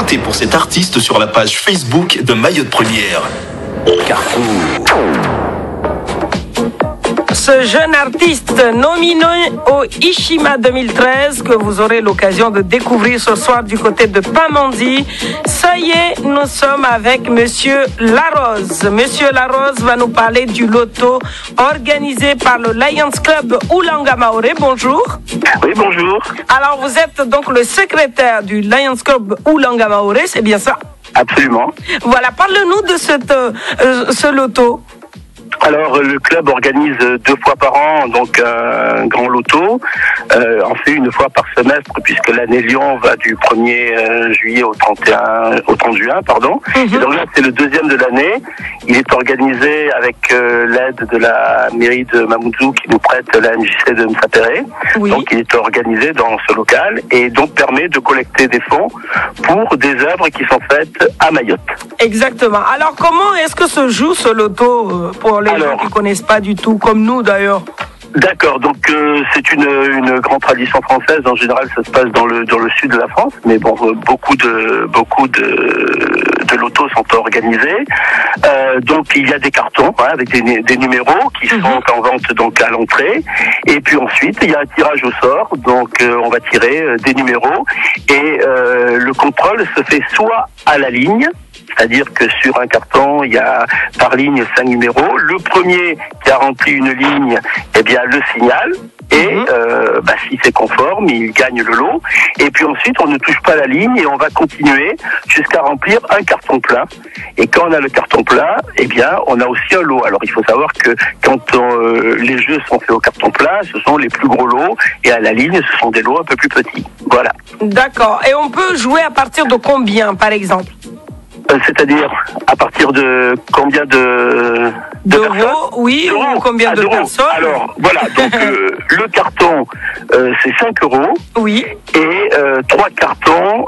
Votez pour cet artiste sur la page Facebook de Mayotte Première. Carrefour. Ce jeune artiste nominé au Ishima 2013 que vous aurez l'occasion de découvrir ce soir du côté de Pamandzi. Ça y est, nous sommes avec Monsieur Larose. Monsieur Larose va nous parler du loto organisé par le Lions Club Oulanga Maoré. Bonjour. Oui, bonjour. Alors, vous êtes donc le secrétaire du Lions Club Oulanga Maoré, c'est bien ça? Absolument. Voilà, parle-nous de ce loto. Alors, le club organise 2 fois par an donc un grand loto. On fait une fois par semestre puisque l'année Lyon va du 1er juillet au 30 juin, pardon. Et donc là, c'est le 2e de l'année. Il est organisé avec l'aide de la mairie de Mamoudzou qui nous prête la MJC de Msapéré. Oui. Donc, il est organisé dans ce local et donc permet de collecter des fonds pour des œuvres qui sont faites à Mayotte. Exactement. Alors, comment est-ce que se joue ce loto pour les gens qui ne connaissent pas du tout, comme nous d'ailleurs? D'accord, donc c'est une grande tradition française. En général, ça se passe dans le sud de la France, mais bon, beaucoup de lotos sont organisés. Donc il y a des cartons avec des numéros qui sont en vente donc à l'entrée. Et puis ensuite il y a un tirage au sort. Donc on va tirer des numéros et le contrôle se fait soit à la ligne. C'est-à-dire que sur un carton, il y a par ligne 5 numéros. Le premier qui a rempli une ligne, eh bien, le signale. Et si c'est conforme, il gagne le lot. Et puis ensuite, on ne touche pas la ligne et on va continuer jusqu'à remplir un carton plein. Et quand on a le carton plein, eh bien, on a aussi un lot. Alors, il faut savoir que quand les jeux sont faits au carton plein, ce sont les plus gros lots. Et à la ligne, ce sont des lots un peu plus petits. Voilà. D'accord. Et on peut jouer à partir de combien, par exemple? C'est-à-dire à partir de combien d'euros, oui, ou combien de personnes? Alors voilà, donc le carton c'est 5 euros. Oui. Et 3 cartons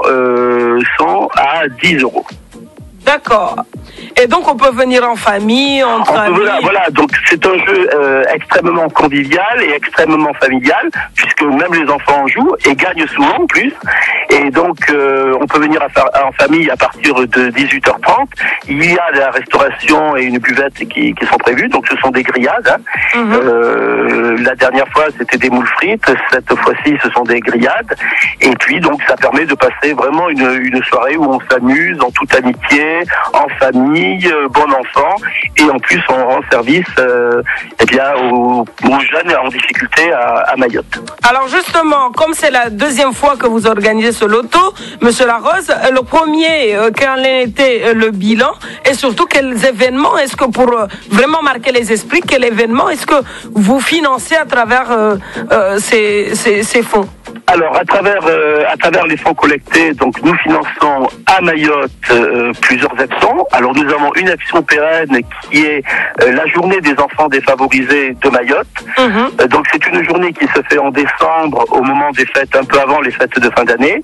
sont à 10 euros. D'accord. Et donc on peut venir en famille, entre amis. Voilà, donc c'est un jeu extrêmement convivial et extrêmement familial, puisque même les enfants jouent et gagnent souvent en plus. Et donc on peut venir en famille à partir de 18h30. Il y a de la restauration et une buvette qui sont prévues, donc ce sont des grillades. La dernière fois c'était des moules frites, cette fois-ci ce sont des grillades. Et puis donc ça permet de passer vraiment une soirée où on s'amuse en toute amitié, en famille, bon enfant, et en plus on rend service aux jeunes en difficulté à Mayotte. Alors justement, comme c'est la 2e fois que vous organisez ce loto, Monsieur Larose, le premier, quel était le bilan et surtout quels événements est-ce que pour vraiment marquer les esprits, quel événement est-ce que vous financez à travers ces fonds? Alors, à travers les fonds collectés, donc nous finançons à Mayotte plusieurs actions. Alors, nous avons une action pérenne qui est la journée des enfants défavorisés de Mayotte. Donc, c'est une journée qui se fait en décembre, au moment des fêtes, un peu avant les fêtes de fin d'année,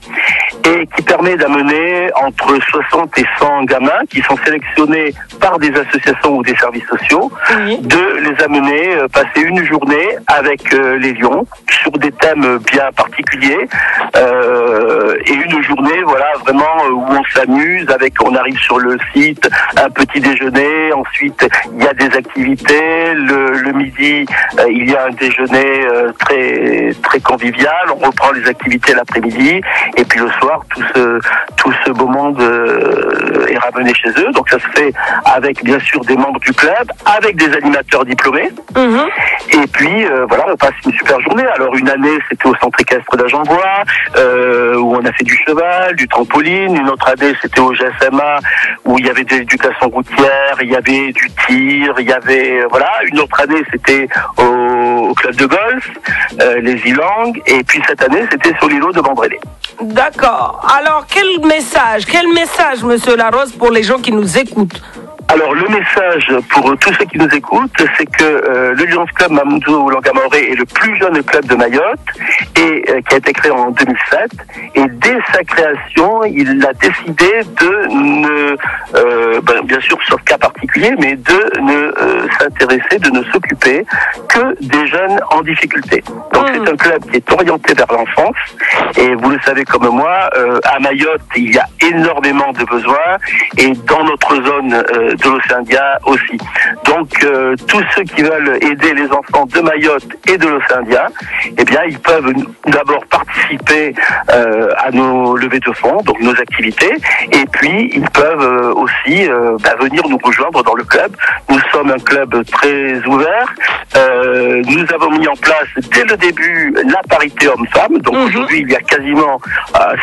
et qui permet d'amener entre 60 et 100 gamins qui sont sélectionnés par des associations ou des services sociaux, de les amener passer une journée avec les lions sur des thèmes bien particuliers. Et une journée, voilà, vraiment où on s'amuse on arrive sur le site, un petit déjeuner, ensuite il y a des activités, le midi il y a un déjeuner très très convivial, on reprend les activités l'après-midi, et puis le soir tout ce beau monde est ramené chez eux. Donc ça se fait avec bien sûr des membres du club, avec des animateurs diplômés. Et puis voilà, on passe une super journée. Alors une année c'était au centre équestre d'Agenbois, où on a fait du cheval, du trampoline. Une autre année c'était au GSMA, où il y avait de l'éducation routière, il y avait du tir, il y avait une autre année c'était au club de golf, les Ilang, et puis cette année c'était sur l'îlot de Bandrélé. D'accord. Alors quel message, Monsieur Larose, pour les gens qui nous écoutent? Alors le message pour tous ceux qui nous écoutent, c'est que le Lions Club Mamoudzou Langamoré est le plus jeune club de Mayotte et qui a été créé en 2007. Et dès sa création, il a décidé de ne, bien sûr sauf cas particulier, mais de ne s'intéresser, de ne s'occuper que des jeunes en difficulté. Donc c'est un club qui est orienté vers l'enfance. Et vous le savez comme moi, à Mayotte, il y a énormément de besoins et dans notre zone de l'océan Indien aussi. Donc tous ceux qui veulent aider les enfants de Mayotte et de l'océan Indien, eh bien ils peuvent d'abord participer à nos levées de fonds, donc nos activités, et puis ils peuvent aussi venir nous rejoindre dans le club. Nous sommes un club très ouvert. Nous avons mis en place dès le début la parité homme-femme. Donc aujourd'hui il y a quasiment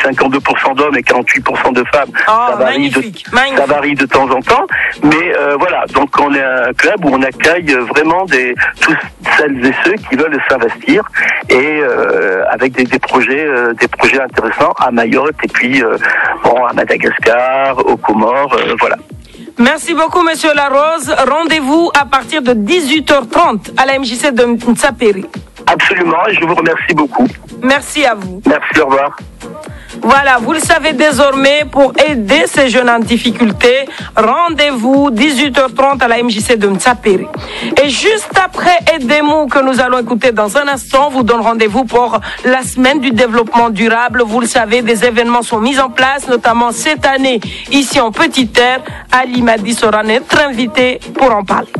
52% d'hommes et 48% de femmes. Oh, ça varie de temps en temps, mais voilà, donc on est un club où on accueille vraiment tous celles et ceux qui veulent s'investir et avec des projets intéressants à Mayotte et puis à Madagascar, aux Comores, voilà. Merci beaucoup, Monsieur Larose. Rendez-vous à partir de 18h30 à la MJC de Ntsapéry. Absolument, et je vous remercie beaucoup. Merci à vous. Merci, au revoir. Voilà, vous le savez désormais, pour aider ces jeunes en difficulté, rendez-vous 18h30 à la MJC de Ntsapéry. Et juste après Edemou, que nous allons écouter dans un instant, vous donne rendez-vous pour la semaine du développement durable. Vous le savez, des événements sont mis en place, notamment cette année, ici en Petite Terre. Ali Madi sera notre invité pour en parler.